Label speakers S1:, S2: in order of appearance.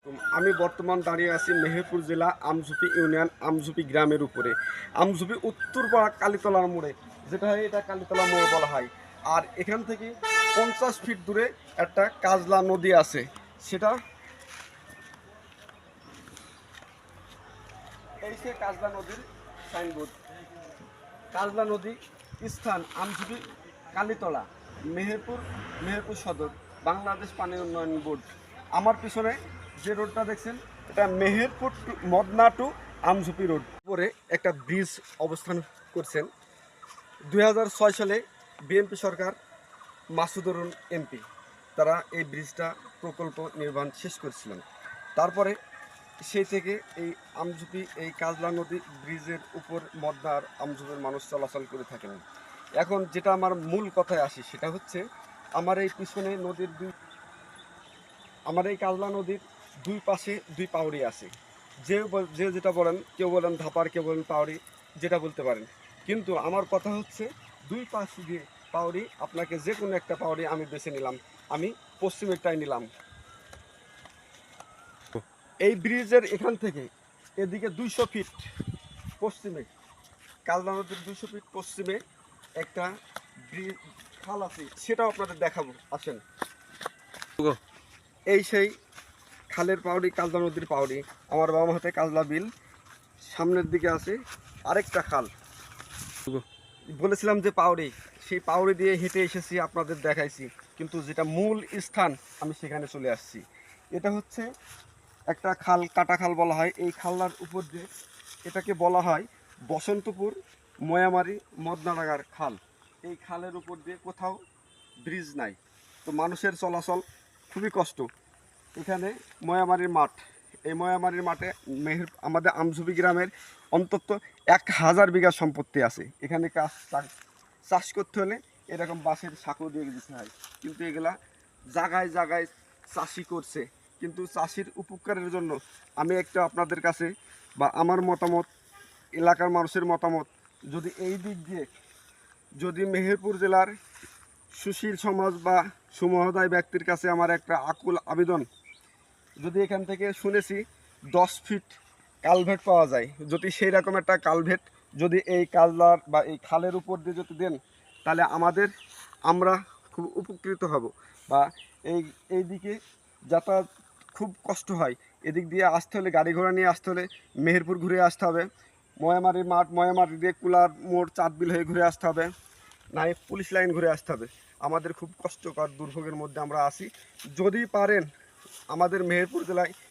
S1: আমি বর্তমান দাঁড়িয়ে আছি মেহেরপুর জেলা আমঝুপি ইউনিয়ন আমঝুপি গ্রামের উপরে। আমঝুপি উত্তরপাড়া কালীতলার মোড়ে, যেটা হয় এটা কালীতলা মোড় বলা হয়। আর এখান থেকে 50 ফিট দূরে একটা কাজলা নদী আছে। সেটা এই সে কাজলা নদীর সাইনবোর্ড। কাজলা নদী স্থান আমঝুপি কালীতলা, মেহেরপুর, মেহেরপুর সদর, বাংলাদেশ পানি উন্নয়ন বোর্ড। আমার পিছনে যে রোডটা দেখছেন এটা Meherpur to Madna to Amjhupi road. পরে একটা ব্রিজ অবস্থান করছেন 2006 সালে বিএনপি সরকার, মাসুদুর এমপি, তারা এই ব্রিজটা প্রকল্প নির্মাণ শেষ করেছিলেন। তারপরে সেই থেকে এই আমঝুপি এই কাজলা নদী ব্রিজের উপর মদনার আমঝুপের মানুষ চলাচল করে থাকেন। এখন যেটা আমার মূল কথায় আসি সেটা হচ্ছে আমার এই পিছনে নদীর আমার এই কাজলা নদীর দুই পাশে দুই পাউড়ি আছে। যে যেটা বলেন, কেউ বলেন ধাপার, কেউ বলেন পাউড়ি, যেটা বলতে পারেন। কিন্তু আমার কথা হচ্ছে দুই পাশ দিয়ে পাউড়ি, আপনাকে যে কোনো একটা পাউড়ি আমি বেছে নিলাম, আমি পশ্চিমেরটাই নিলাম। এই ব্রিজের এখান থেকে এদিকে 200 ফিট পশ্চিমে, কাজলা নদীর 200 ফিট পশ্চিমে একটা ব্রিজ খাল আছে, সেটাও আপনাদের দেখাবো, আসেন। এই সেই খালের পাউড়ি, কাজলা নদীর পাউড়ি। আমার বাম হাতে কাজলা বিল, সামনের দিকে আছে আরেকটা খাল। বলেছিলাম যে পাউড়ি, সেই পাউড়ি দিয়ে হেঁটে এসেছি, আপনাদের দেখাইছি, কিন্তু যেটা মূল স্থান আমি সেখানে চলে আসছি। এটা হচ্ছে একটা খাল, কাটা খাল বলা হয়। এই খালটার উপর দিয়ে এটাকে বলা হয় বসন্তপুর ময়ামারি মদনাডাঙ্গার খাল। এই খালের উপর দিয়ে কোথাও ব্রিজ নাই, তো মানুষের চলাচল খুবই কষ্ট। এখানে ময়ামারির মাঠ, এই ময়ামারির মাঠে আমাদের আমঝুপি গ্রামের অন্তত 1000 বিঘা সম্পত্তি আছে। এখানে চাষ করতে হলে এরকম বাঁশের সাঁকো দিয়ে দিতে হয়, কিন্তু এগুলা জায়গায় জায়গায় চাষি করছে। কিন্তু চাষির উপকারের জন্য আমি একটা আপনাদের কাছে বা আমার মতামত, এলাকার মানুষের মতামত, যদি এই দিক দিয়ে যদি মেহেরপুর জেলার সুশীল সমাজ বা সুমহোদয় ব্যক্তির কাছে আমার একটা আকুল আবেদন, যদি এখান থেকে শুনেছি 10 ফিট কালভেট পাওয়া যায়, যদি সেই রকম একটা কালভেট যদি এই কাজলার বা এই খালের উপর দিয়ে যদি দেন, তাহলে আমরা খুব উপকৃত হব। বা এই দিকে যাতায়াত খুব কষ্ট হয়, এদিক দিয়ে আসতে হলে, গাড়ি ঘোড়া নিয়ে আসতে হলে মেহেরপুর ঘুরে আসতে হবে, ময়ামারি মাঠ, ময়ামারি দিয়ে কুলার মোড়, চাঁদবিল হয়ে ঘুরে আসতে হবে, নাই পুলিশ লাইন ঘুরে আসতে হবে। আমাদের খুব কষ্টকর দুর্ভোগের মধ্যে আমরা আছি। যদি পারেন আমাদের মেহেরপুর জেলায়